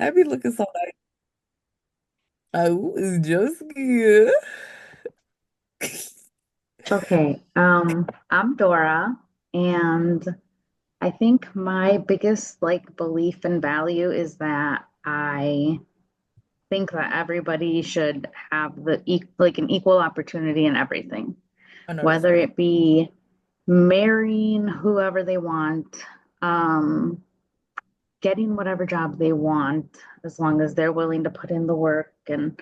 I be looking so nice. Oh, it's just good. Okay, I'm Dora, and I think my biggest belief and value is that I think that everybody should have an equal opportunity in everything, I know that's whether right. it be marrying whoever they want, um, getting whatever job they want, as long as they're willing to put in the work and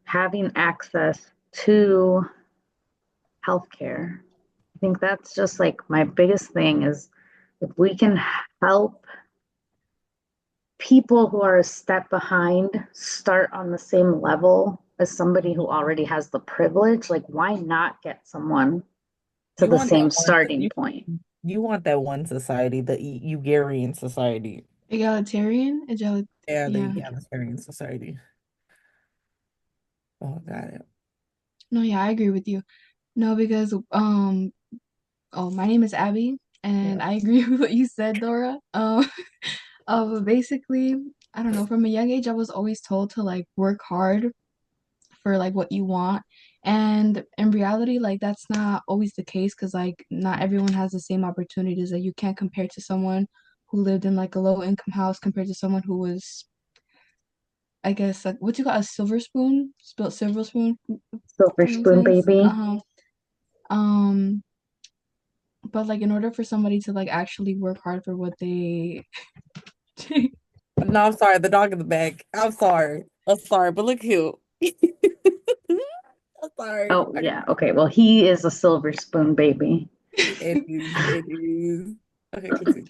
having access to healthcare. I think that's just like my biggest thing is if we can help people who are a step behind start on the same level as somebody who already has the privilege, like why not get someone to You the want that same one, starting point? you want that one society, the Hungarian society. Egalitarian? Yeah, the Yeah. egalitarian society. Oh, got it. No, yeah, I agree with you. No, because oh, my name is Abby, and Yeah. I agree with what you said, Dora. Basically, I don't know, from a young age, I was always told to like work hard for like what you want. And in reality, like that's not always the case because like not everyone has the same opportunities. That you can't compare to someone who lived in like a low income house compared to someone who was, I guess, like what you got a silver spoon, spilled silver spoon Silver kind of spoon place. baby. Um, but like in order for somebody to like actually work hard for what they No, I'm sorry, the dog in the back. I'm sorry. I'm sorry, but look cute. I'm sorry. Oh yeah, okay. Well, he is a silver spoon baby. It is. It is. Okay, continue.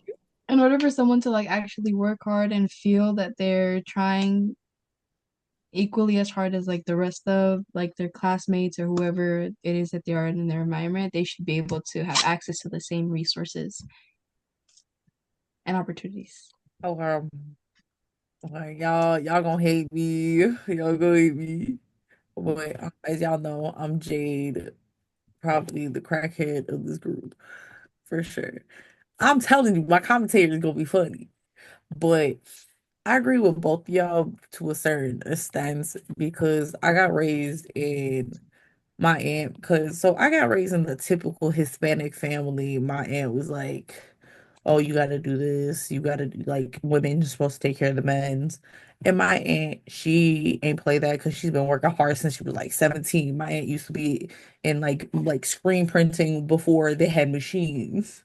in order for someone to like actually work hard and feel that they're trying equally as hard as like the rest of like their classmates or whoever it is that they are in their environment, they should be able to have access to the same resources and opportunities. Oh, like y'all gonna hate me. Y'all gonna hate me. But as y'all know, I'm Jade, probably the crackhead of this group, for sure. I'm telling you, my commentary is gonna be funny. But I agree with both y'all to a certain extent because I got raised in my aunt, because so I got raised in the typical Hispanic family. My aunt was like, "Oh, you got to do this. You got to do like women are supposed to take care of the men's." And my aunt, she ain't play that because she's been working hard since she was like 17. My aunt used to be in like screen printing before they had machines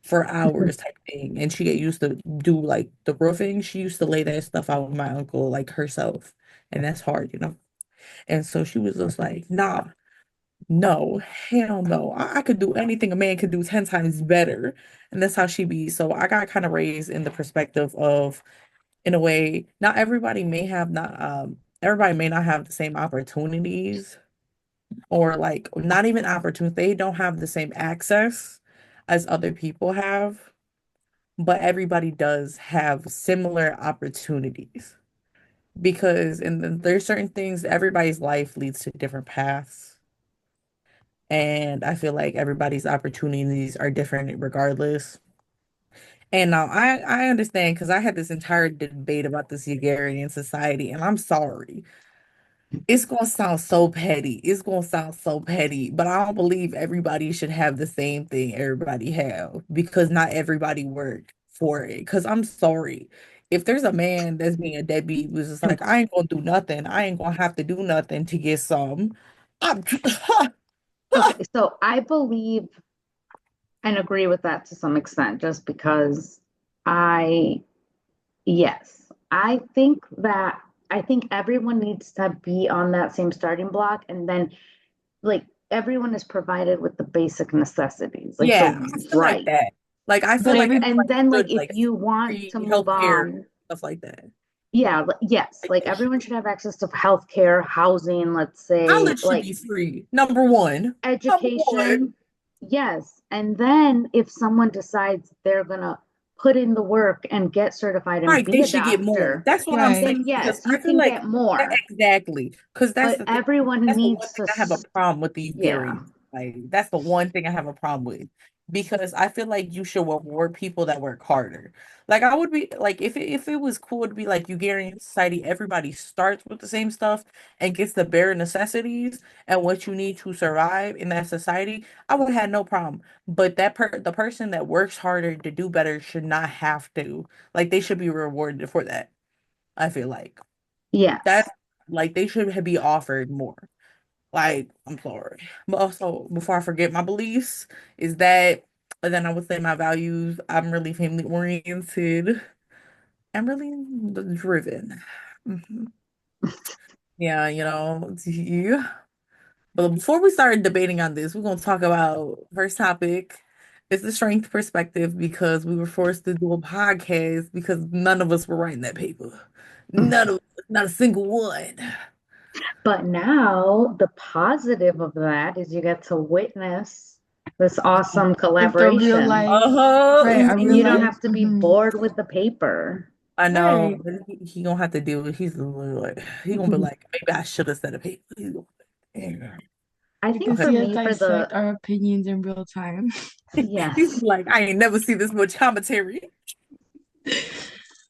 for hours type thing. And she get used to do like the roofing. She used to lay that stuff out with my uncle like herself. And that's hard. And so she was just like, nah, no, hell no. I could do anything a man could do 10 times better. And that's how she be. So I got kind of raised in the perspective of, in a way, not everybody may have not everybody may not have the same opportunities or like not even opportunities. They don't have the same access as other people have, but everybody does have similar opportunities because there's certain things, everybody's life leads to different paths. And I feel like everybody's opportunities are different regardless. And now I understand because I had this entire debate about this Hungarian society, and I'm sorry. It's gonna sound so petty. It's gonna sound so petty, but I don't believe everybody should have the same thing everybody have because not everybody worked for it. Because I'm sorry. If there's a man that's being a deadbeat who's just like, I ain't gonna do nothing, I ain't gonna have to do nothing to get some. I'm Okay, so I believe and agree with that to some extent, just because I, yes, I think everyone needs to be on that same starting block, and then like everyone is provided with the basic necessities, like Yeah, the I feel like right. that. Like I But feel like every And everybody then like should if like you want to free move healthcare, on, stuff like that. yeah, yes, Like like that should everyone should have access to healthcare, housing, let's say, College should like be free. Number one. Number one. education. Yes. And then if someone decides they're gonna put in the work and get certified and Right, be they a should get more. doctor, That's what I'm saying right. then because yes, I you feel can like get more. exactly because that's But the thing. everyone That's the one needs thing to, I have a problem with the yeah. Hungarians. Like that's the one thing I have a problem with. because I feel like you should reward people that work harder. Like I would be like if it was cool to be like you guarantee society everybody starts with the same stuff and gets the bare necessities and what you need to survive in that society, I would have no problem. But the person that works harder to do better should not have to. Like they should be rewarded for that. I feel like Yes. that's like they should be offered more. Like, I'm sorry. But also, before I forget my beliefs, is that and then I would say my values, I'm really family oriented. I'm really driven. Mhm. Yeah, yeah. But before we start debating on this, we're going to talk about first topic. It's the strength perspective because we were forced to do a podcast because none of us were writing that paper. None of us, not a single one. But now the positive of that is you get to witness this awesome Like the real collaboration. life, right? Uh-huh. A And real you don't life. have to be bored with the paper. I know, Right. but he gonna have to deal with. He's like, he gonna be like, maybe I should have said a paper. He's gonna be like, "Damn." I You think can Okay. for see us me, for dissect the, our opinions in real time. He's yes, like, I ain't never seen this much commentary.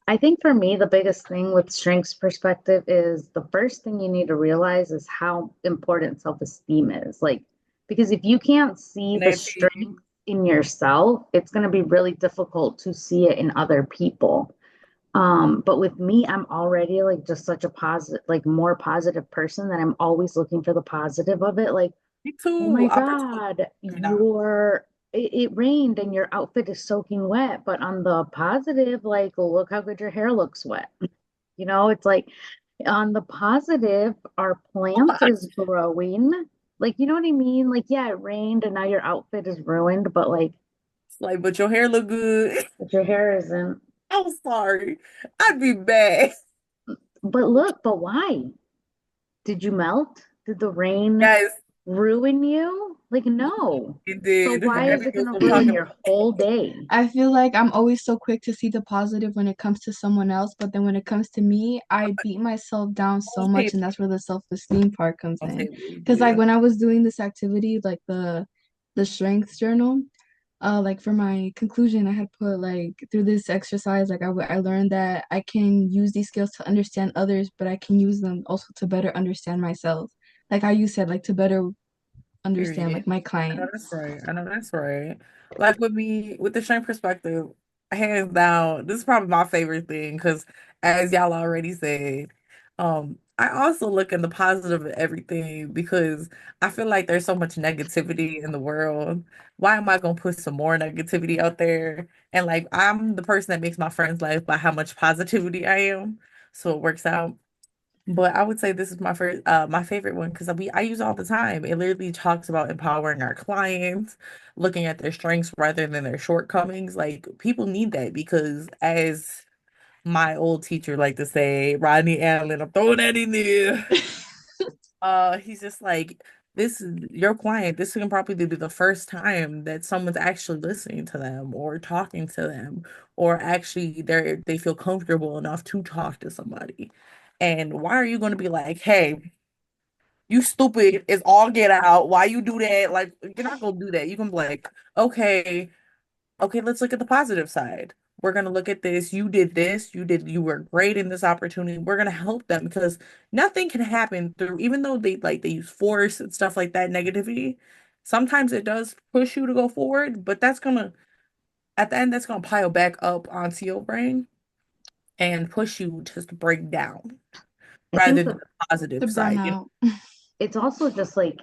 I think for me, the biggest thing with strengths perspective is the first thing you need to realize is how important self-esteem is. Like, because if you can't see the Nancy. strength in yourself, it's going to be really difficult to see it in other people. But with me, I'm already like just such a positive, like more positive person that I'm always looking for the positive of it. Like, Me oh too. my Opportunity God, right now. it rained and your outfit is soaking wet. But on the positive, like, look how good your hair looks wet. It's like on the positive, our plant is growing. Like, you know what I mean? Like, yeah, it rained and now your outfit is ruined, but like, It's like, but your hair look good. but your hair isn't. I'm sorry. I'd be bad. But look, but why? Did you melt? Did the rain Yes, ruin you? Like, no. it So did. why is Every it girl's going to gonna be ruin talking And your whole day? I feel like I'm always so quick to see the positive when it comes to someone else, but then when it comes to me, I beat myself down so about much, it. and that's where the self-esteem part comes I'll in. tell you, Because like yeah. when I was doing this activity, like the strength journal, like for my conclusion, I had put like through this exercise, like I learned that I can use these skills to understand others, but I can use them also to better understand myself. Like how you said, like to better understand Period. like my I know that's clients. right. I know that's right. Like with me, with the strength perspective, hands down, this is probably my favorite thing because, as y'all already said, I also look at the positive of everything because I feel like there's so much negativity in the world. Why am I gonna put some more negativity out there? And like, I'm the person that makes my friends laugh by how much positivity I am, so it works out. But I would say this is my favorite one because I use it all the time. It literally talks about empowering our clients, looking at their strengths rather than their shortcomings. Like people need that because as my old teacher liked to say, Rodney Allen, I'm throwing that in there. He's just like, this is your client. This can probably be the first time that someone's actually listening to them or talking to them, or actually they feel comfortable enough to talk to somebody. And why are you going to be like, hey, you stupid, it's all get out. Why you do that? Like, you're not gonna do that. You can be like, okay, okay, let's look at the positive side. We're gonna look at this. You did this. You were great in this opportunity. We're gonna help them because nothing can happen through, even though they use force and stuff like that, negativity. Sometimes it does push you to go forward, but at the end, that's gonna pile back up onto your brain and push you just to break down I rather think than that the positive To burn side, out. it's also just like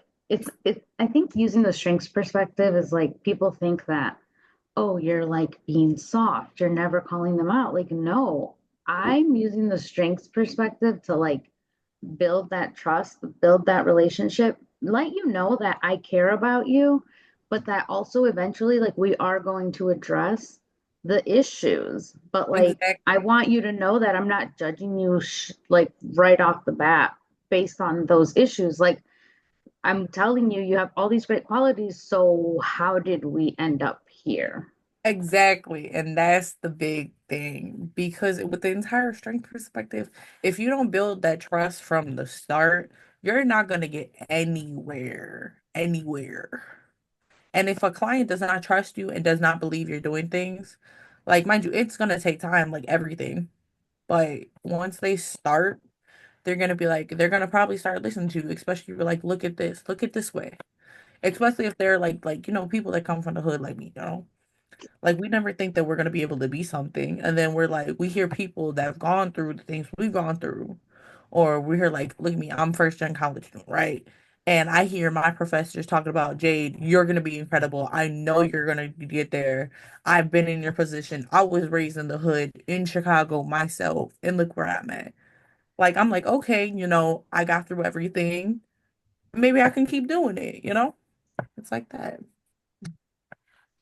I think using the strengths perspective is like people think that, oh, you're like being soft, you're never calling them out. Like, no, I'm using the strengths perspective to like build that trust, build that relationship, let you know that I care about you, but that also eventually, like, we are going to address the issues. But like, I Exactly. want you to know that I'm not judging you like right off the bat based on those issues. Like, I'm telling you, you have all these great qualities. So how did we end up here? Exactly. And that's the big thing because with the entire strength perspective, if you don't build that trust from the start, you're not going to get anywhere. Anywhere. And if a client does not trust you and does not believe you're doing things, like mind you, it's gonna take time, like everything. But once they start, they're gonna be like, they're gonna probably start listening to you, especially if you're like, look at this way. Especially if they're like, people that come from the hood like me. Like we never think that we're gonna be able to be something. And then we're like, we hear people that have gone through the things we've gone through. Or we hear like, look at me, I'm first gen college student, right? And I hear my professors talking about Jade, you're gonna be incredible. I know you're gonna get there. I've been in your position. I was raised in the hood in Chicago myself, and look where I'm at. Like I'm like, okay, I got through everything. Maybe I can keep doing it? It's like that.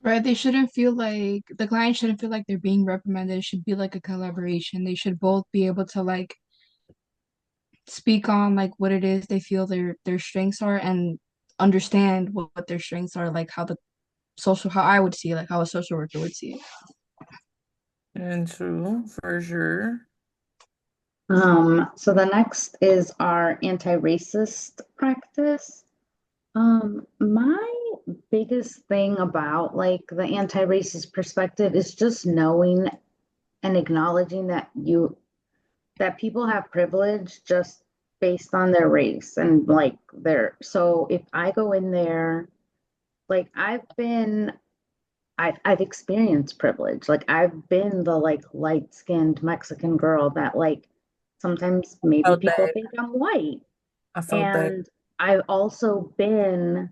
Right? They shouldn't feel like the client shouldn't feel like they're being reprimanded. It should be like a collaboration. They should both be able to like speak on like what it is they feel their strengths are and understand what their strengths are, like how I would see it, like how a social worker would see it. And true, for sure. So the next is our anti-racist practice. My biggest thing about like the anti-racist perspective is just knowing and acknowledging that people have privilege just based on their race and like so if I go in there, like I've experienced privilege. Like I've been the like light-skinned Mexican girl that like sometimes maybe Felt people that. think I'm white. I felt that. And I've also been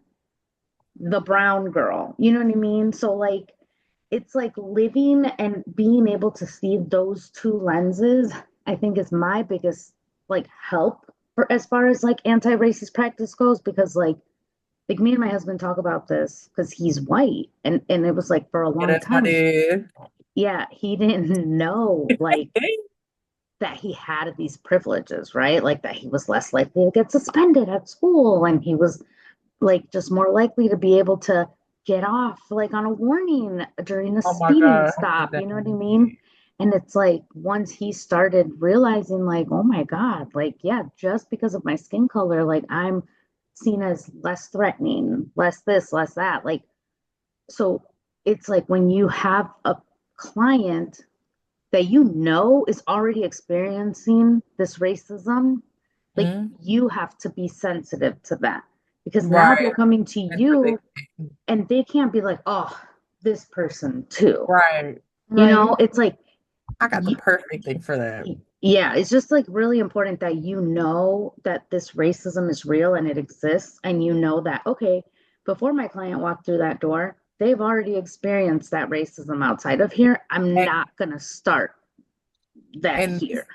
the brown girl. You know what I mean? So like it's like living and being able to see those two lenses, I think is my biggest like help for as far as like anti-racist practice goes because like me and my husband talk about this because he's white and it was like for a Yeah, long that's time funny. yeah he didn't know like that he had these privileges, right? Like that he was less likely to get suspended at school and he was like just more likely to be able to get off like on a warning during a Oh my speeding God. stop, you know what I mean? Definitely. And it's like once he started realizing like, oh my God, like yeah, just because of my skin color, like I'm seen as less threatening, less this, less that. Like so it's like when you have a client that you know is already experiencing this racism, like Mhm. you have to be sensitive to that because now they're Right. coming to And for you and they can't be like, oh, this person too. right. You Right. know, it's like, I got the perfect thing for that. yeah, it's just like really important that you know that this racism is real and it exists. And you know that, okay, before my client walked through that door, they've already experienced that racism outside of here. I'm And, not going to start that and here.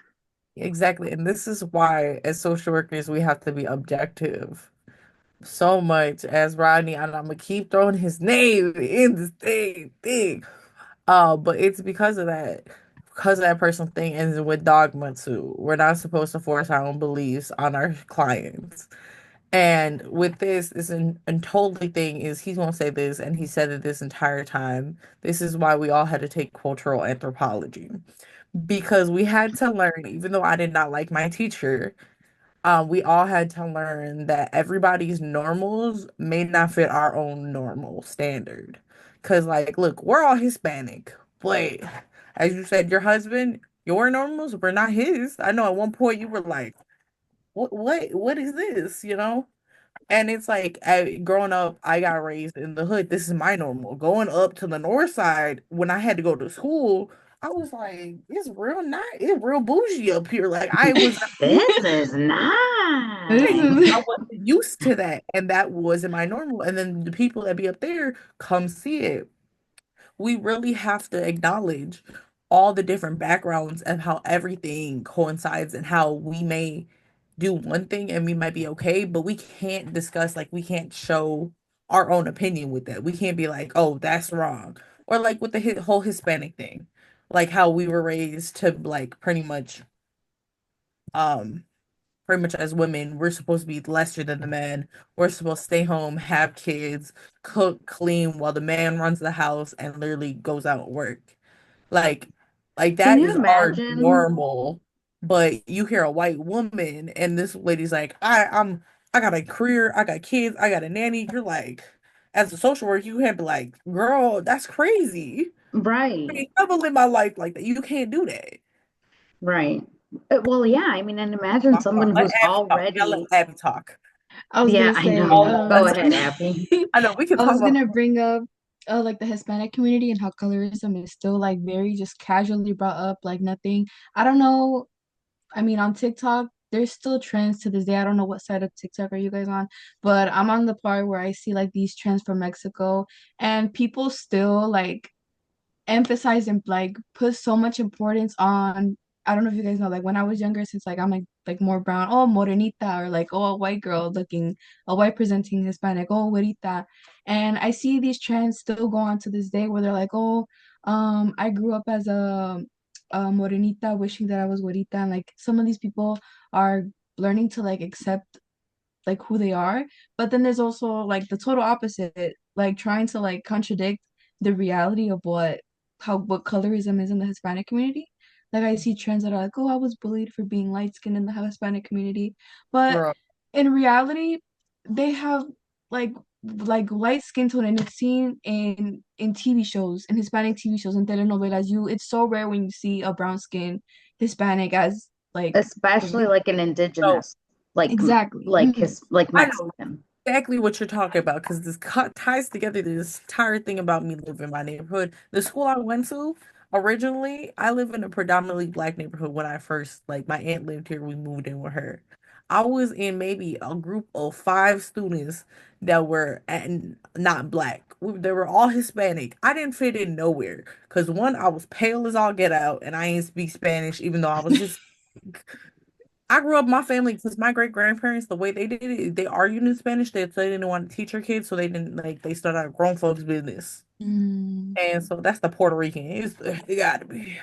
exactly. And this is why, as social workers, we have to be objective so much as Rodney, and I'm gonna keep throwing his name in the same thing. But it's because of that personal thing, and with dogma too. We're not supposed to force our own beliefs on our clients. And with this, this and totally thing is he's gonna say this, and he said it this entire time. This is why we all had to take cultural anthropology because we had to learn, even though I did not like my teacher, we all had to learn that everybody's normals may not fit our own normal standard. Because, like, look, we're all Hispanic, but as you said, your husband, your normals were not his. I know at one point you were like, what is this? And it's like, growing up, I got raised in the hood. This is my normal. Going up to the north side, when I had to go to school, I was like, it's real nice. It's real bougie up here. Like, I was This is This nice. is I wasn't used to that, and that wasn't my normal. And then the people that be up there come see it. We really have to acknowledge all the different backgrounds and how everything coincides and how we may do one thing and we might be okay, but we can't discuss, like, we can't show our own opinion with that. We can't be like, oh, that's wrong. Or like with the whole Hispanic thing, like how we were raised to like um pretty much as women, we're supposed to be lesser than the men. We're supposed to stay home, have kids, cook, clean while the man runs the house and literally goes out and work. Like, like Can that you is our imagine? normal. But you hear a white woman and this lady's like, I got a career, I got kids, I got a nanny. You're like, as a social worker, you have to be like, girl, that's crazy. I Right. ain't never live my life like that. You can't do that. Right. Well, yeah, I mean, and imagine I'm sorry. someone Let who's Abby talk. We gotta let already, Abby talk. I was yeah, gonna I say, know. All Go that's ahead, Abby. I know we can I talk was about gonna bring up like the Hispanic community and how colorism is still like very just casually brought up, like nothing. I don't know. I mean, on TikTok, there's still trends to this day. I don't know what side of TikTok are you guys on, but I'm on the part where I see like these trends from Mexico, and people still like emphasize and like put so much importance on. I don't know if you guys know, like when I was younger, since like I'm like more brown, oh morenita, or like oh a white girl looking, a white presenting Hispanic, oh güerita, and I see these trends still go on to this day where they're like, oh, I grew up as a morenita, wishing that I was güerita, and like some of these people are learning to like accept like who they are, but then there's also like the total opposite, like trying to like contradict the reality of what colorism is in the Hispanic community. Like I see trends that are like, oh, I was bullied for being light skinned in the Hispanic community, but girl. in reality, they have like light skin tone, and it's seen in TV shows, in Hispanic TV shows and telenovelas. It's so rare when you see a brown skin Hispanic as like the Especially lead. like an So indigenous, like Exactly. Mhm. like I know Mexican. exactly what you're talking about because ties together this entire thing about me living in my neighborhood. The school I went to originally, I live in a predominantly black neighborhood. When I first, like, my aunt lived here, we moved in with her. I was in maybe a group of five students that were and not black. They were all Hispanic. I didn't fit in nowhere because one, I was pale as all get out, and I didn't speak Spanish, even though I was Hispanic. I grew up my family because my great grandparents, the way they did it, they argued in Spanish. They didn't want to teach their kids, so they didn't like they started a grown folks business. Mm. And so that's the Puerto Rican. It got to be.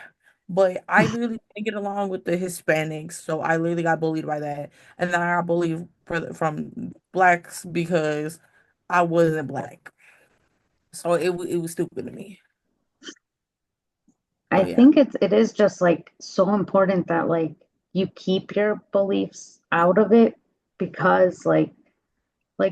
But I literally didn't get along with the Hispanics, so I literally got bullied by that. And then I got bullied from blacks because I wasn't black. So it was stupid to me. So I yeah. think it is just like so important that like you keep your beliefs out of it because like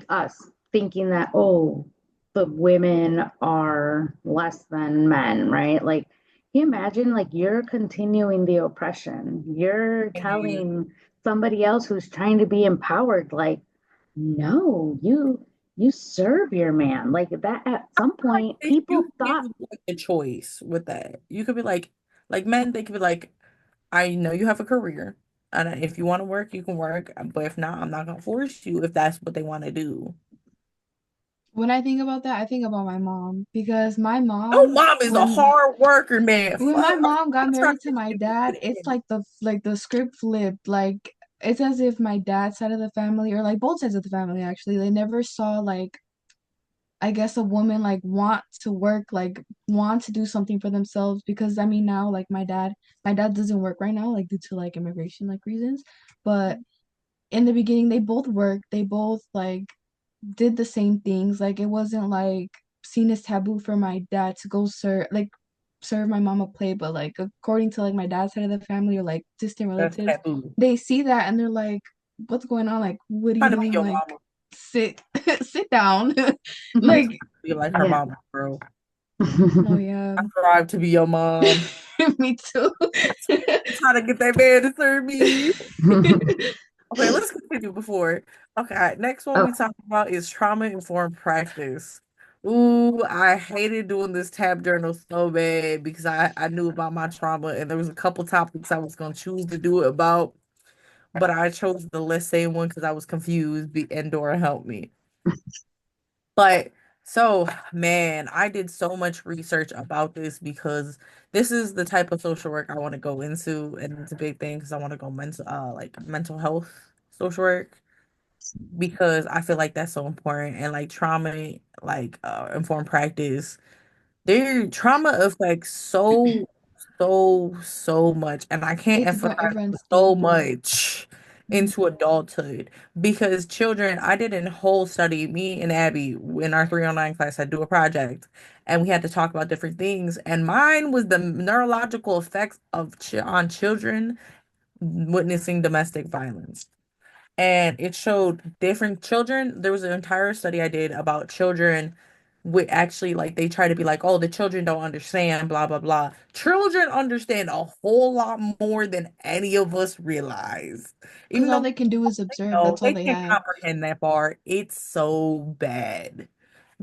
us thinking that, oh, the women are less than men, right? Like, can you imagine like you're continuing the oppression? You're Yeah. telling somebody else who's trying to be empowered, like, no, you serve your man. Like that at some point, You people give thought, like a choice with that. You could be like men, they could be like, I know you have a career, and if you want to work, you can work. But if not, I'm not gonna force you if that's what they want to do. When I think about that, I think about my mom because my Your mom, mom is a hard worker, man. when my Fuck, mom got I'm trying married to my to dad, get it's you. like the script flipped. Like it's as if my dad's side of the family, or like both sides of the family actually, they never saw like I guess a woman like want to work, like want to do something for themselves. Because I mean now like my dad doesn't work right now like due to like immigration like reasons, but in the beginning they both worked, they both like did the same things. Like it wasn't like seen as taboo for my dad to go serve my mom a plate, but like according to like my dad's side of the family or like distant That's relatives, taboo. they see that and they're like, what's going on? Like, what are you Trying to be doing? your Like, mama. sit sit down. I'm Like, trying to be like her yeah. mama, bro. oh yeah, I strive to be your mom. me too. I'm trying to get that man to serve me. Okay, let's continue before. Okay, next one Oh, we talk about is trauma-informed practice. Ooh, I hated doing this tab journal so bad because I knew about my trauma and there was a couple topics I was gonna choose to do it about, but I chose the less same one because I was confused and Dora helped me. But so, man, I did so much research about this because this is the type of social work I want to go into, and it's a big thing because I want to go mental health social work because I feel like that's so important and like trauma informed practice their trauma affects so much, and I can't It emphasize runs so deep. much Mhm. into adulthood because children, I did a whole study, me and Abby in our 309 class had to do a project and we had to talk about different things, and mine was the neurological effects of ch on children witnessing domestic violence. And it showed different children. There was an entire study I did about children actually like they try to be like, oh, the children don't understand, blah blah blah. Children understand a whole lot more than any of us realize. Because Even all though they can do is observe. no, That's all they they can't have. comprehend that far. It's so bad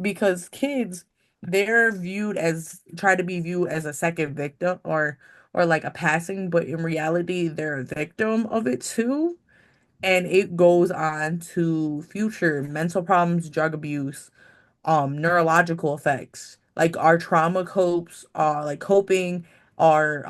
because kids, they're viewed as try to be viewed as a second victim or like a passing, but in reality, they're a victim of it too. And it goes on to future mental problems, drug abuse, neurological effects like our trauma copes like coping our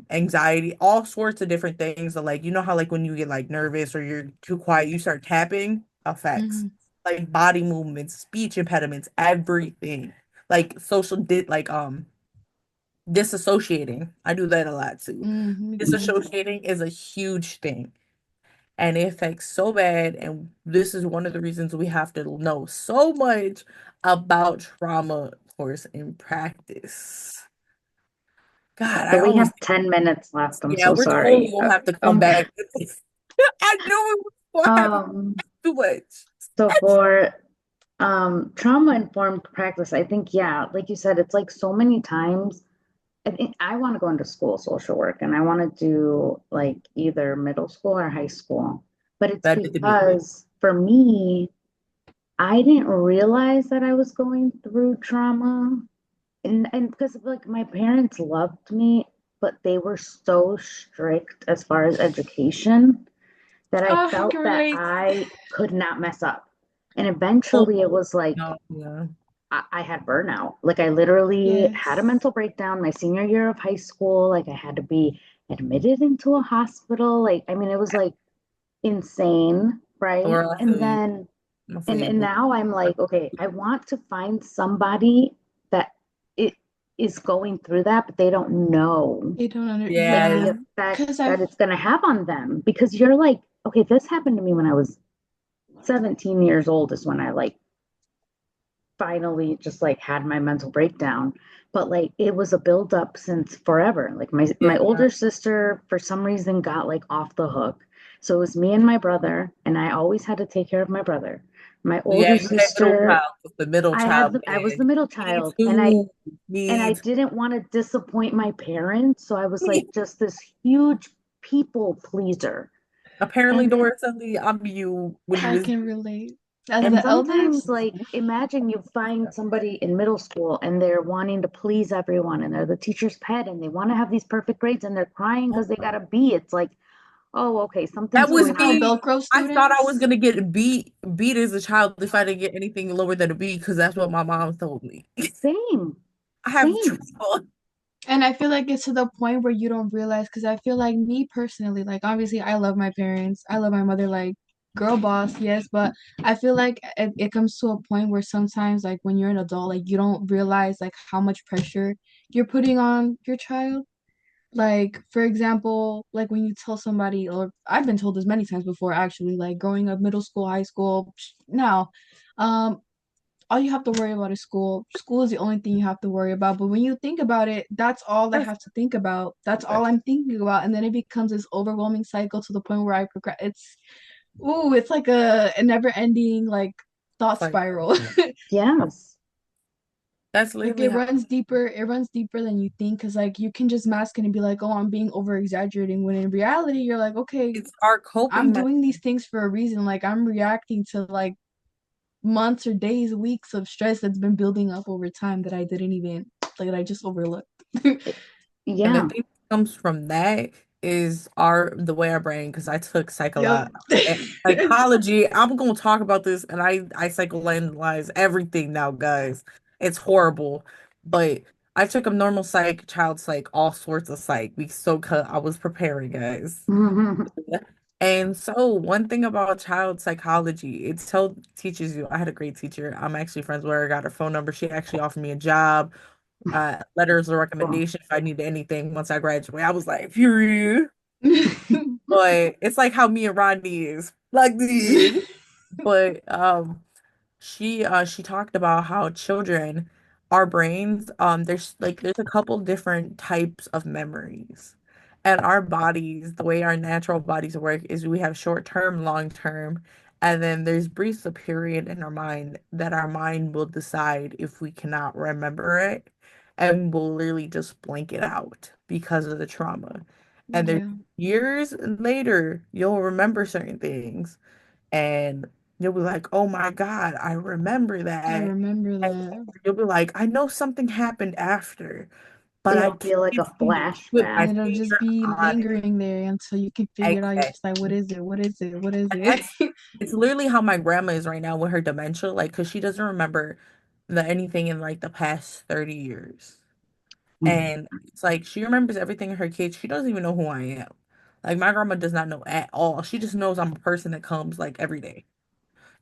anxiety, all sorts of different things that like you know how like when you get like nervous or you're too quiet you start tapping effects Hmm. like body movements, speech impediments, everything like disassociating. I do that a lot too. Me too. Disassociating is a huge thing and it affects so bad. And this is one of the reasons we have to know so much about trauma course in practice. God, So I we always, have 10 minutes left. I'm yeah, so we're totally sorry. gonna have to come Okay. back. I knew it was gonna have Um, too much. so for trauma informed practice, I think, yeah, like you said, it's like so many times. I think I want to go into school social work and I want to do like either middle school or high school. But it's That to me. because for me, I didn't realize that I was going through trauma. And because like my parents loved me, but they were so strict as far as education that I Oh, I felt can that relate. I could not mess up. And Oh, eventually it was like no, yeah. I had burnout. Like I literally had a Yes. mental breakdown my senior year of high school. Like I had to be admitted into a hospital. Like, I mean, it was like insane, right? Or I And feel you. then I feel and you. now I'm like, okay, I want to find somebody that it is going through that, but they don't know They don't under, like Yes. the yeah. effect Because that it's gonna have on them. Because you're like, okay, this happened to me when I was 17 years old is when I like finally just like had my mental breakdown. But like it was a buildup since forever. Like my Yeah. older sister for some reason got like off the hook. So it was me and my brother, and I always had to take care of my brother. My Yeah, older you had middle sister, child, the middle I was the child. middle Me child, too. and I Me too. didn't want to disappoint my parents, so I was like just this huge people pleaser. Apparently, And Doris, suddenly I'm you when you I was can relate. As And the sometimes, eldest, like, imagine you find somebody in middle school and they're wanting to please everyone and they're the teacher's pet and they want to have these perfect grades and they're crying because they got a B. It's like, oh, okay, that something's is was going it called on. me. Velcro I thought I was students? gonna get beat as a child if I didn't get anything lower than a B because that's what my mom told me. Same, I have same. trouble. And I feel like it's to the point where you don't realize, because I feel like me personally, like obviously I love my parents, I love my mother, like girl boss, yes, but I feel like it comes to a point where sometimes, like when you're an adult, like you don't realize like how much pressure you're putting on your child. Like, for example, like when you tell somebody, or I've been told this many times before, actually, like growing up, middle school, high school, now, um, all you have to worry about is school. School is the only thing you have to worry about. But when you think about it, that's all I That's have to think about. That's all I'm thinking about. And then it becomes this overwhelming cycle to the point where I progress. It's like a never-ending like thought like spiral. Yes. that's Like literally how it runs deeper than you think, because like you can just mask it and be like, oh, I'm being over exaggerating, when in reality you're like, okay, it's our I'm coping doing these things for a reason. Like I'm reacting to like months or days, weeks of stress that's been building up over time that I didn't even like that I just overlooked. It- and the yeah. thing that comes from that is the way our brain, because I took Yep. psychology. I'm gonna talk about this, and I psychoanalyze everything now, guys. It's horrible, but I took a normal psych, child psych, all sorts of psych. I was preparing, guys. And so one thing about child psychology, teaches you. I had a great teacher. I'm actually friends with her. I got her phone number. She actually offered me a job, letters of Cool. recommendation if I needed anything once I graduate. I was like, period. But it's like how me and Rodney is. Like this. But she talked about how children, our brains, there's a couple different types of memories. And our bodies, the way our natural bodies work is we have short term, long term, And then there's briefs of period in our mind that our mind will decide if we cannot remember it and will literally just blank it out because of the trauma. And there's Yeah, years later, you'll remember certain things and you'll be like, oh my God, I remember I that. remember And that. you'll be like, I know something happened after, but I It'll feel like a can't put And my flashback. it'll just finger be on it. lingering there until you can figure it out. You're Exactly. just like, what is it? What is it? What is And it? it's literally how my grandma is right now with her dementia, like, because she doesn't remember anything in like the past 30 years. And it's like she remembers everything in her kids. She doesn't even know who I am. Like my grandma does not know at all. She just knows I'm a person that comes like every day.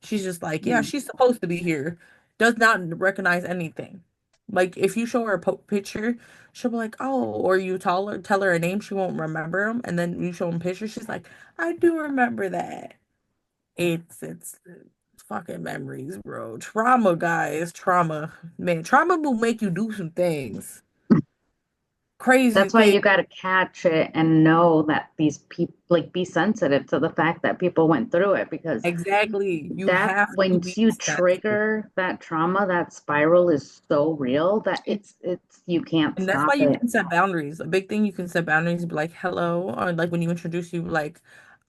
She's just like, yeah, Mm. she's supposed to be here. Does not recognize anything. Like if you show her a picture, she'll be like, oh, or you tell her a name, she won't remember them, and then you show them pictures, she's like, I do remember that. It's fucking memories, bro. Trauma, guys, trauma. Man, trauma will make you do some things. Crazy That's why things. you got to catch it and know that these people, like, be sensitive to the fact that people went through it, because Exactly. You that have to once be you sensitive. trigger that trauma, that spiral is so real that it's you can't And that's why stop you it. can set boundaries. A big thing you can set boundaries, be like, hello, or like when you introduce you, like,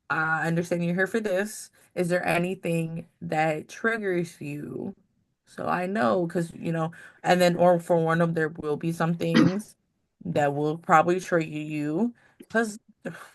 I understand you're here for this. Is there anything that triggers you? So I know, because, and then, or for one of, there will be some things that will probably trigger you. Because,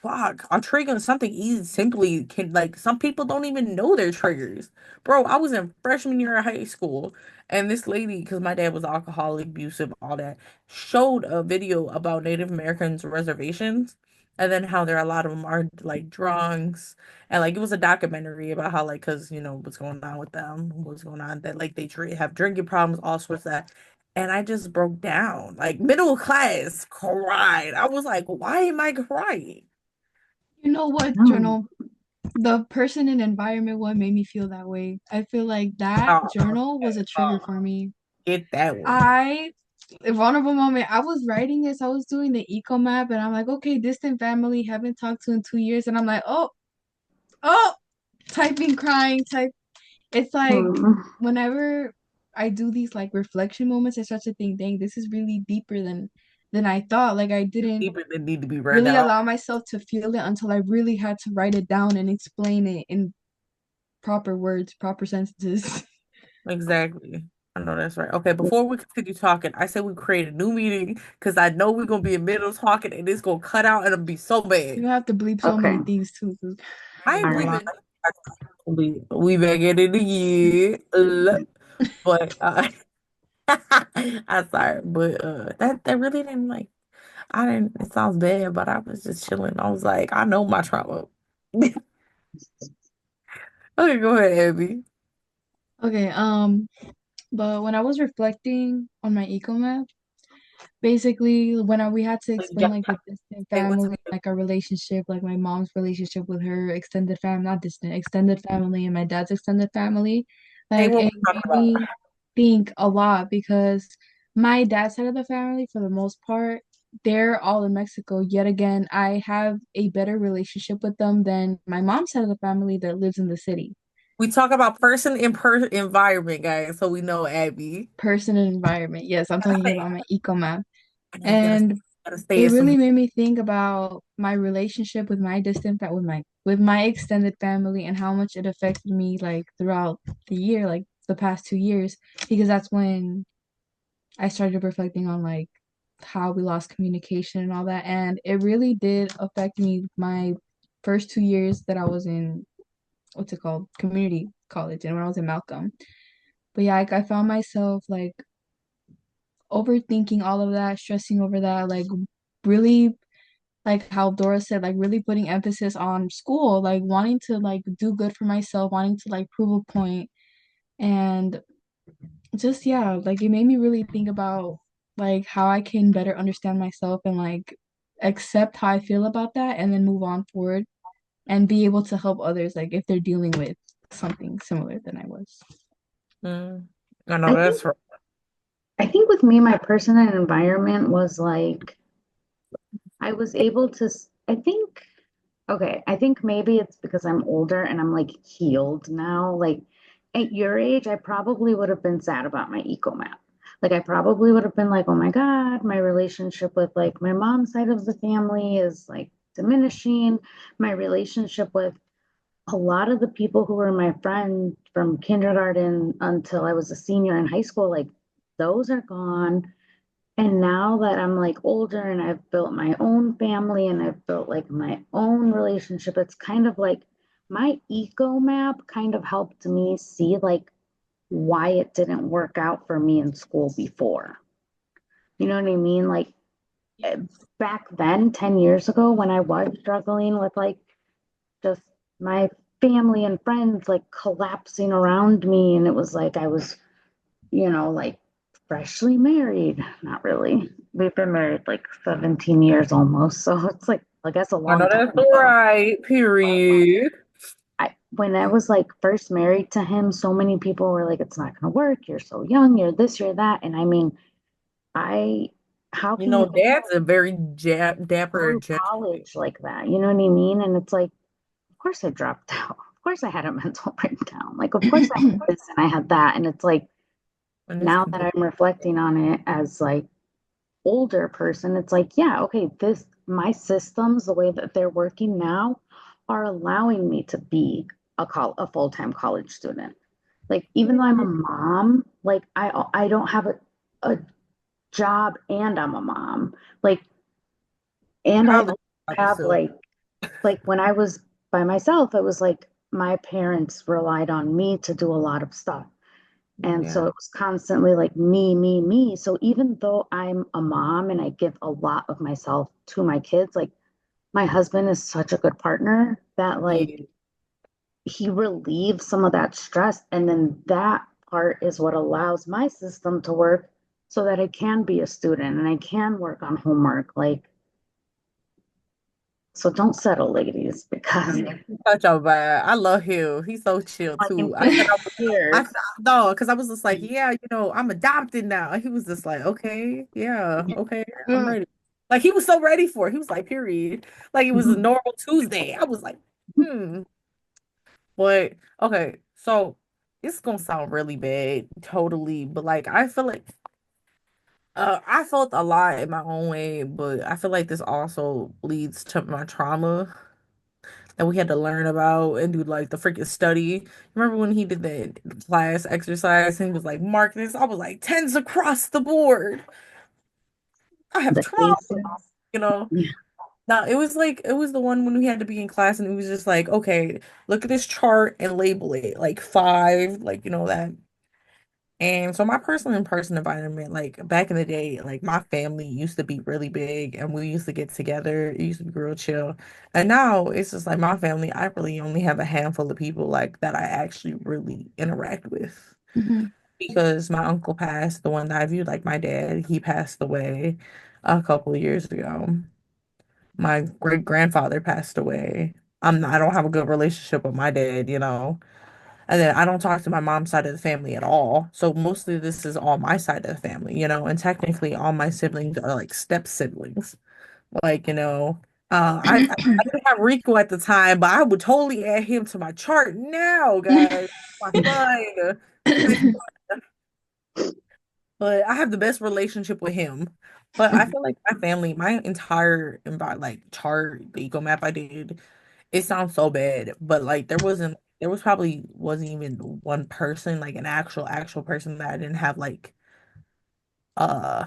fuck, I'm triggering something easy, simply can, like, some people don't even know their triggers. Bro, I was in freshman year of high school, and this lady, because my dad was alcoholic, abusive, all that, showed a video about Native Americans reservations and then how there are a lot of them are like drunks and like it was a documentary about how like because what's going on with them, what's going on, that like they have drinking problems, all sorts of that. And I just broke down, like middle class, cried. I was like, why am I crying? You know what, Mm. journal? The person and environment what made me feel that way. I feel like that journal was Okay. a trigger for me. Get that one. I, a vulnerable moment, I was writing this, I was doing the eco map, and I'm like, okay, distant family, haven't talked to in 2 years. And I'm like, oh, typing, crying, type. It's like Mm. whenever I do these like reflection moments, I start to think, dang, this is really deeper than I thought. Like I didn't People that need to be read really out. allow myself to feel it until I really had to write it down and explain it in proper words, proper sentences. Exactly. I know that's right. Okay, before we continue talking, I said we create a new meeting because I know we're gonna be in the middle talking and it's gonna cut out and it'll be so You bad. have to bleep so Okay. many things too. 'Cause I I ain't ain't All gonna right. believing lie. we back at it again. But I'm sorry, but that really didn't like I didn't it sounds bad, but I was just chilling. I was like, I know my trauma. Okay, go ahead, Abby. Okay, but when I was reflecting on my eco map, basically when we had to explain like the distant Hey, what's family, like our relationship, like my mom's relationship with her extended family, not distant, extended family and my dad's extended family, Hey, like what it we talking made about? me think a lot because my dad's side of the family, for the most part, they're all in Mexico. Yet again, I have a better relationship with them than my mom's side of the family that lives in the city. We talk about person in per environment, guys, so we know Abby. Person and environment. Yes, I'm Gotta talking stay. about my eco map. I know you And gotta stay it in some. really made me think about my relationship with my distant with my extended family and how much it affected me like throughout the year, like the past 2 years, because that's when I started reflecting on like how we lost communication and all that. And it really did affect me my first 2 years that I was in what's it called? Community college and when I was in Malcolm. But yeah, I found myself like overthinking all of that, stressing over that, like really like how Dora said, like really putting emphasis on school, like wanting to like do good for myself, wanting to like prove a point. And just yeah, like it made me really think about like how I can better understand myself and like accept how I feel about that and then move on forward and be able to help others like if they're dealing with something similar than I was. Mm, I know I think that's right. I think with me, my person and environment was like I was able to. I think Okay, I think maybe it's because I'm older and I'm like healed now. Like at your age, I probably would have been sad about my eco map. Like I probably would have been like, oh my God, my relationship with like my mom's side of the family is like diminishing. My relationship with a lot of the people who were my friends from kindergarten until I was a senior in high school, like those are gone. And now that I'm like older and I've built my own family and I've built like my own relationship, it's kind of like my eco map kind of helped me see like why it didn't work out for me in school before. You know what I mean? Like eh, back then, 10 years ago, when I was struggling with like just my family and friends like collapsing around me, and it was like I was, like freshly married. Not really. We've been married like 17 years almost. So it's like, I guess a I know long time that's all ago. right. Period. When I was like first married to him, so many people were like, it's not going to work. You're so young. You're this, you're that. And I mean, I, how You can you know, go Dad's a very dapper through gentleman. college like that? You know what I mean? And it's like, of course I dropped out. Of course I had a mental breakdown. Like, of course I had this and I had that. And it's like, And it's now that completely I'm reflecting on it as like older person, it's like, yeah, okay, this my systems, the way that they're working now, are allowing me to be a full-time college student. Like, even though I'm a mom, like I don't have a job and I'm a mom. Like, and I college also have still. like when I was by myself, it was like my parents relied on me to do a lot of stuff. And so Yeah. it was constantly like me, me, me. So even though I'm a mom and I give a lot of myself to my kids, like my husband is such a good partner that like Yeah. he relieves some of that stress. And then that part is what allows my system to work so that I can be a student and I can work on homework. Like, so don't settle, ladies, I because know. He's such a vibe. I love him. He's so chill like in too. I said 10 years, no, because I was just like, yeah, I'm adopted now. And he was just like, okay, yeah, okay, I'm ready. Like he was so ready for it. He was like, period. Like it was a normal Tuesday. I was like, hmm. But okay, so it's gonna sound really bad, totally. But like I feel like I felt a lot in my own way, but I feel like this also leads to my trauma that we had to learn about and do like the freaking study. Remember when he did that class exercise and he was like, mark this? I was like, tens across the board. I have the trauma, cases. you know? Yeah. Now it was like it was the one when we had to be in class and it was just like, okay, look at this chart and label it like five, like that. And so my personal in-person environment, like back in the day, like my family used to be really big and we used to get together. It used to be real chill. And now it's just like my family, I really only have a handful of people like that I actually really interact with. Mhm. Because my uncle passed, the one that I viewed like my dad, he passed away a couple of years ago. My great grandfather passed away. I don't have a good relationship with my dad. And then I don't talk to my mom's side of the family at all. So mostly this is all my side of the family. And technically all my siblings are like step siblings. I didn't have Rico at the time, but I would totally add him to my chart now, guys. My son. My But I have the best relationship with him. But I feel like my family, my entire like chart, the eco map I did, it sounds so bad. But like there was probably wasn't even one person, like an actual person that I didn't have uh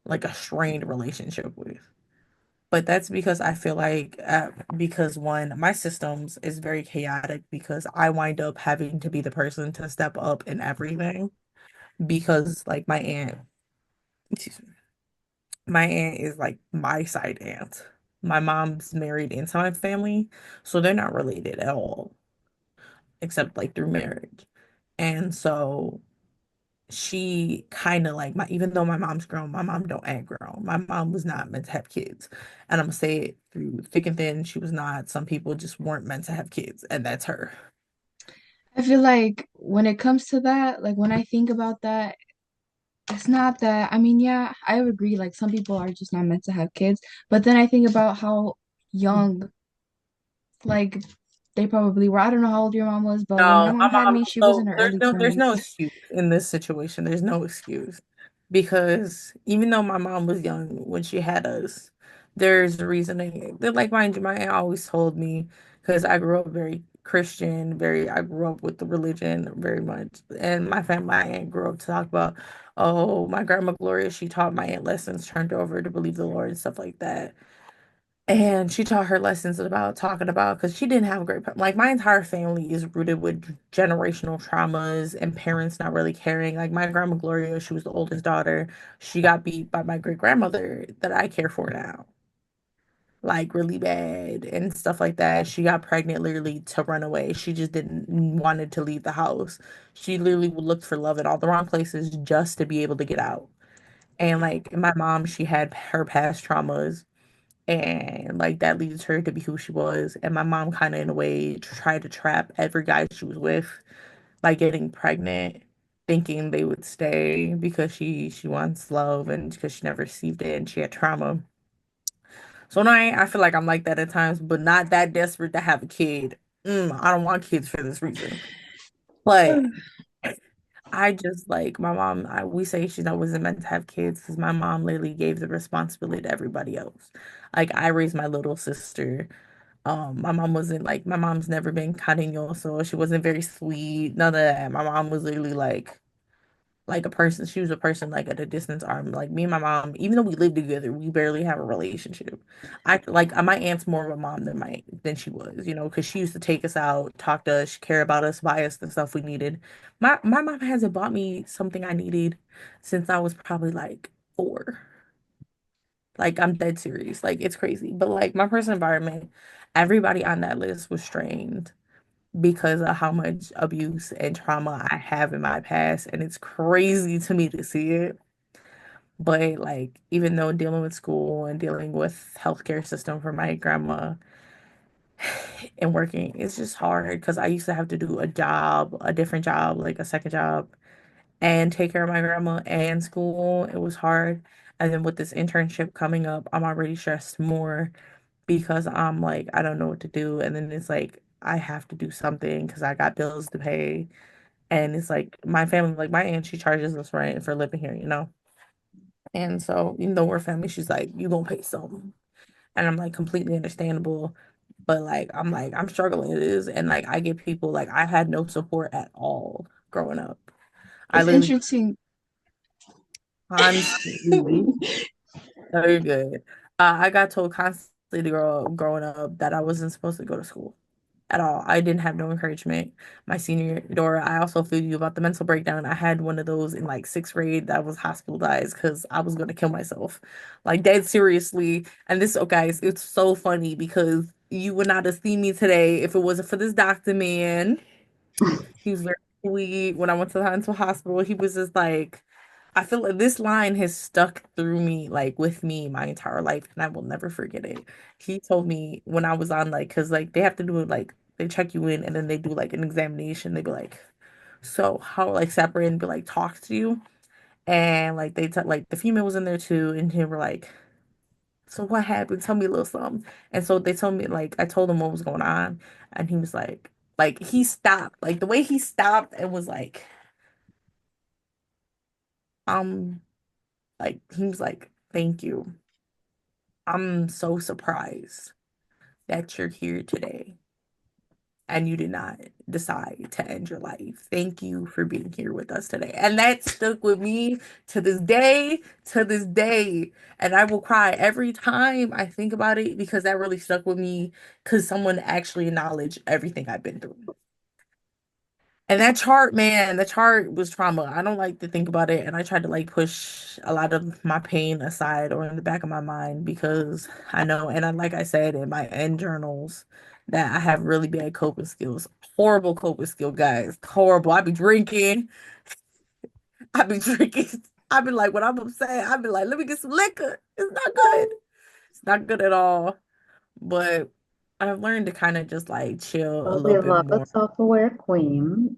like a strained relationship with. But that's because I feel like because one, my systems is very chaotic because I wind up having to be the person to step up in everything because like excuse me, my aunt is like my side aunt. My mom's married into my family, so they're not related at all, except like through marriage. And so she kind of like even though my mom's grown, my mom don't act grown. My mom was not meant to have kids. And I'm gonna say it through thick and thin, she was not. Some people just weren't meant to have kids, and that's her. I feel like when it comes to that, like when I think about that, it's not that, I mean, yeah, I would agree, like some people are just not meant to have kids, but then I think about how young like they probably were. I don't know how old your mom was, but when my No, my mom had mom, me, she was in so her early there's no 20s. excuse in this situation. There's no excuse because even though my mom was young when she had us, there's reasoning. That like mind you, my aunt always told me because I grew up very Christian, I grew up with the religion very much. And my aunt grew up to talk about, oh, my grandma Gloria, she taught my aunt lessons, turned her over to believe the Lord and stuff like that. And she taught her lessons about talking about because she didn't have a great, like my entire family is rooted with generational traumas and parents not really caring. Like my grandma Gloria, she was the oldest daughter. She got beat by my great grandmother that I care for now, like really bad and stuff like that. She got pregnant literally to run away. She just didn't wanted to leave the house. She literally looked for love in all the wrong places just to be able to get out. And like my mom, she had her past traumas and like that leads her to be who she was. And my mom kind of in a way tried to trap every guy she was with by getting pregnant, thinking they would stay because she wants love and because she never received it and she had trauma. So now I feel like I'm like that at times, but not that desperate to have a kid. I don't want kids for this reason. But I just like my mom, we say she wasn't meant to have kids because my mom literally gave the responsibility to everybody else. Like I raised my little sister. My mom wasn't like my mom's never been cariñosa, so she wasn't very sweet, none of that. My mom was literally like a person, she was a person like at a distance arm. Like me and my mom, even though we live together, we barely have a relationship. I like my aunt's more of a mom than she was, because she used to take us out, talk to us, care about us, buy us the stuff we needed. My mom hasn't bought me something I needed since I was probably like 4. Like I'm dead serious. Like it's crazy. But like my personal environment, everybody on that list was strained because of how much abuse and trauma I have in my past. And it's crazy to me to see it. But like even though dealing with school and dealing with healthcare system for my grandma and working, it's just hard because I used to have to do a job, a different job, like a second job, and take care of my grandma and school. It was hard. And then with this internship coming up, I'm already stressed more because I'm like, I don't know what to do. And then it's like, I have to do something because I got bills to pay. And it's like my family, like my aunt, she charges us rent for living here. And so, even though we're family, she's like, you gonna pay some. And I'm like, completely understandable. But like, I'm struggling it is. And like, I get people, like, I had no support at all growing up. I It's literally interesting. constantly, very good. I got told constantly to grow up, growing up that I wasn't supposed to go to school at all. I didn't have no encouragement. My senior Dora, I also feel you about the mental breakdown. I had one of those in like 6th grade that was hospitalized because I was gonna kill myself. Like dead seriously. And this, oh guys, it's so funny because you would not have seen me today if it wasn't for this doctor man. He was very sweet. When I went to the hospital, he was just like, I feel like this line has stuck through me, like with me my entire life, and I will never forget it. He told me when I was on, like, because like they have to do it, like, they check you in and then they do like an examination. They be like, so how, like, separate and be like, talk to you. And like, like, the female was in there too, and they were like, so what happened? Tell me a little something. And so they told me, like, I told him what was going on, and he was like, he stopped, like, the way he stopped and was um, like, he was like, thank you. I'm so surprised that you're here today and you did not decide to end your life. Thank you for being here with us today. And that stuck with me to this day, to this day. And I will cry every time I think about it because that really stuck with me because someone actually acknowledged everything I've been through. And that chart, man, the chart was trauma. I don't like to think about it, and I try to like push a lot of my pain aside or in the back of my mind because I know, and like I said in my end journals, that I have really bad coping skills. Horrible coping skill, guys. Horrible. I be drinking. I be drinking. I be like, when I'm upset, I be like, let me get some liquor. It's not good. It's not good at all. But I've learned to kind of just like chill a Well, we little bit love a more. self-aware queen